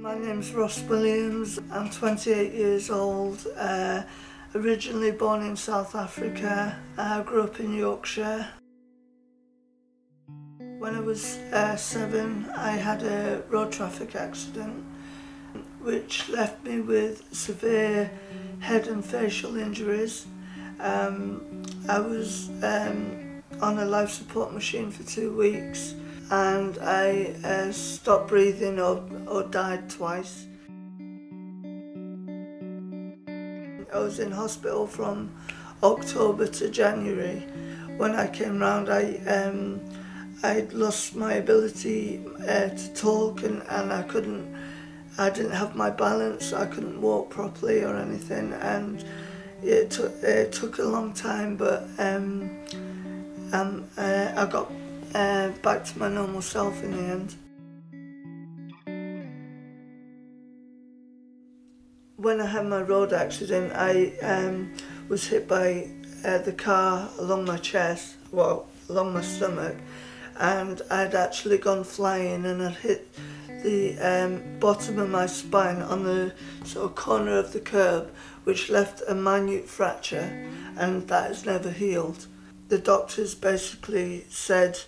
My name's Ross Williams. I'm 28 years old, originally born in South Africa. I grew up in Yorkshire. When I was 7, I had a road traffic accident which left me with severe head and facial injuries. I was on a life support machine for 2 weeks and I stopped breathing or died twice. I was in hospital from October to January. When I came round, I'd lost my ability to talk and I didn't have my balance. I couldn't walk properly or anything, and it took a long time, but I got back to my normal self in the end. When I had my road accident, I was hit by the car along my chest, well, along my stomach, and I'd actually gone flying and I'd hit the bottom of my spine on the sort of corner of the curb, which left a minute fracture, and that has never healed. The doctors basically said,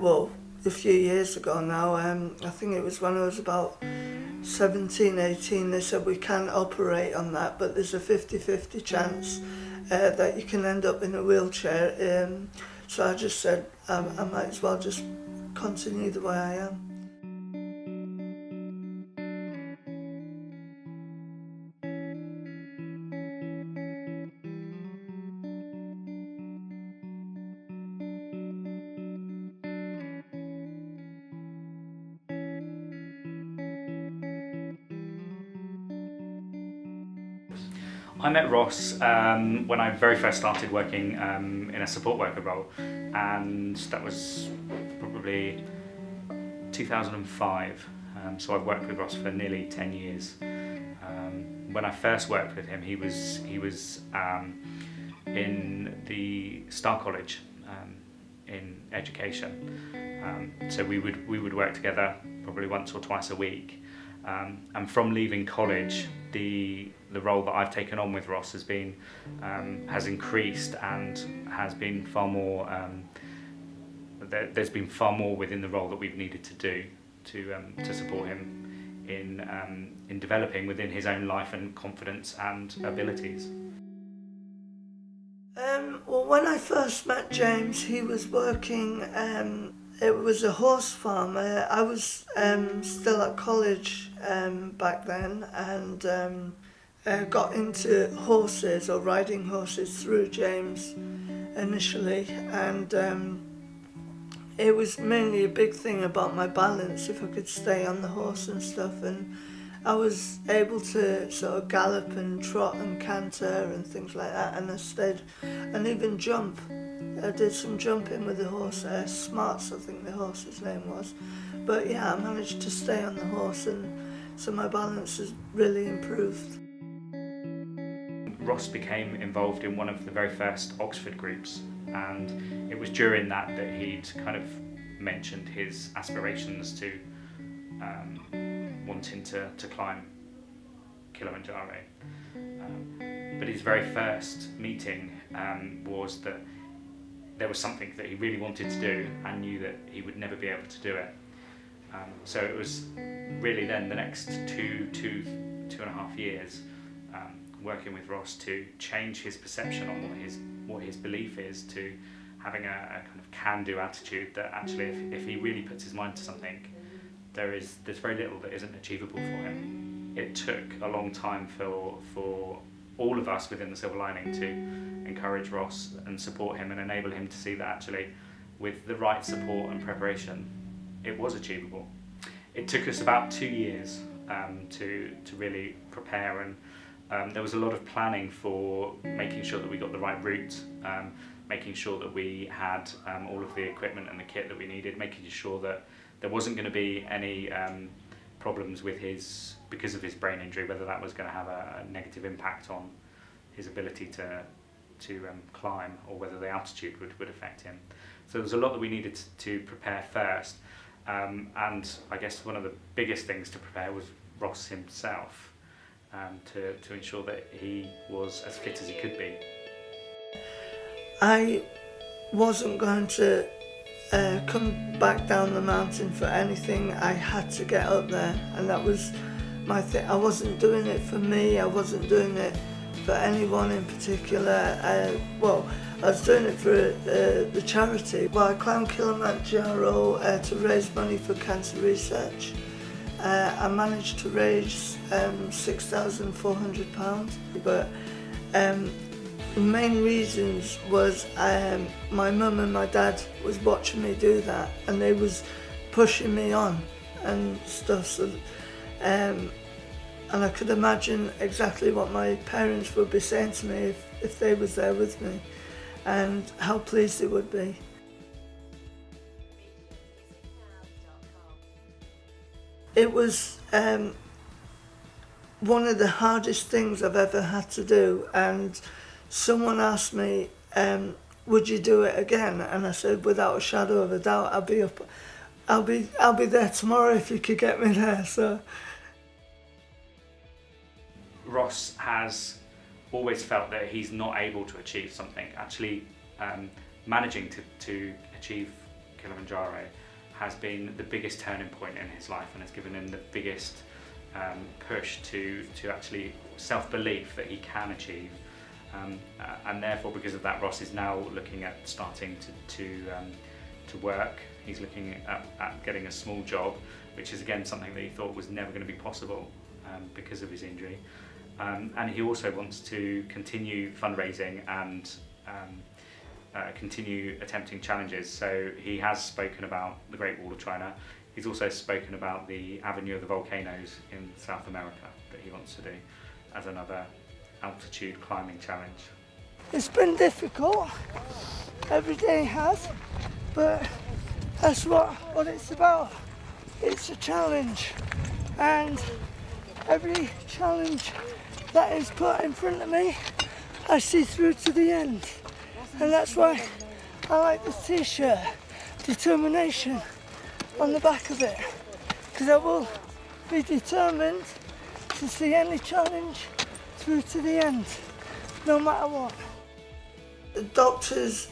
well, a few years ago now, I think it was when I was about 17, 18, they said we can't operate on that, but there's a 50-50 chance that you can end up in a wheelchair. So I just said I might as well just continue the way I am. I met Ross when I very first started working in a support worker role, and that was probably 2005. So I've worked with Ross for nearly 10 years. When I first worked with him, he was in the Star College in education. So we would work together probably once or twice a week. And from leaving college, the role that I've taken on with Ross has increased and has been far more. There's been far more within the role that we've needed to do to support him in developing within his own life and confidence and abilities. Well, when I first met James, he was working. It was a horse farm. I was still at college back then, and got into horses or riding horses through James initially, and it was mainly a big thing about my balance, if I could stay on the horse and stuff, and I was able to sort of gallop and trot and canter and things like that, and I stayed, and even jump. I did some jumping with the horse, Smarts I think the horse's name was. But yeah, I managed to stay on the horse, and so my balance has really improved. Ross became involved in one of the very first Oxford groups, and it was during that he'd kind of mentioned his aspirations to wanting to climb Kilimanjaro. But his very first meeting was that there was something that he really wanted to do and knew that he would never be able to do it. So it was really then the next two and a half years working with Ross to change his perception on what his belief is, to having a kind of can-do attitude that actually if he really puts his mind to something, there's very little that isn't achievable for him. It took a long time for all of us within the Silverlining to encourage Ross and support him and enable him to see that actually with the right support and preparation it was achievable. It took us about 2 years to really prepare, and there was a lot of planning for making sure that we got the right route, making sure that we had all of the equipment and the kit that we needed, making sure that there wasn't going to be any problems with because of his brain injury, whether that was going to have a negative impact on his ability to climb, or whether the altitude would affect him. So there was a lot that we needed to prepare first. And I guess one of the biggest things to prepare was Ross himself, to ensure that he was as fit as he could be. I wasn't going to come back down the mountain for anything. I had to get up there, and that was my thing. I wasn't doing it for me, I wasn't doing it for anyone in particular. Well, I was doing it for the charity. Well, I climbed Kilimanjaro to raise money for cancer research. I managed to raise £6,400, but the main reasons was my mum and my dad was watching me do that, and they was pushing me on and stuff. So, and I could imagine exactly what my parents would be saying to me if they was there with me, and how pleased they would be. It was one of the hardest things I've ever had to do, and someone asked me, would you do it again? And I said, without a shadow of a doubt, I'll be there tomorrow if you could get me there. So Ross has always felt that he's not able to achieve something. Actually, managing to achieve Kilimanjaro has been the biggest turning point in his life, and has given him the biggest push to actually self-belief that he can achieve. And therefore, because of that, Ross is now looking at starting to work. He's looking at getting a small job, which is again something that he thought was never going to be possible because of his injury. And he also wants to continue fundraising and continue attempting challenges. So he has spoken about the Great Wall of China. He's also spoken about the Avenue of the Volcanoes in South America that he wants to do as another altitude climbing challenge. it's been difficult, every day has, but that's what it's about. It's a challenge, and every challenge that is put in front of me, I see through to the end. And that's why I like the t-shirt, determination, on the back of it, because I will be determined to see any challenge through to the end, no matter what. The doctors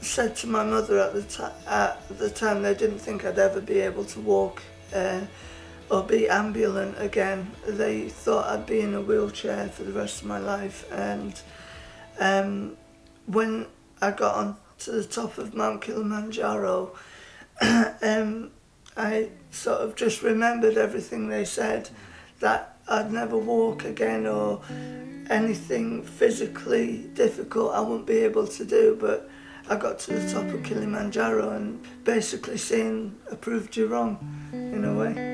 said to my mother at the time they didn't think I'd ever be able to walk or be ambulant again. They thought I'd be in a wheelchair for the rest of my life. And when I got on to the top of Mount Kilimanjaro, I sort of just remembered everything they said, that I'd never walk again or anything physically difficult I wouldn't be able to do. But I got to the top of Kilimanjaro and basically saying I proved you wrong in a way.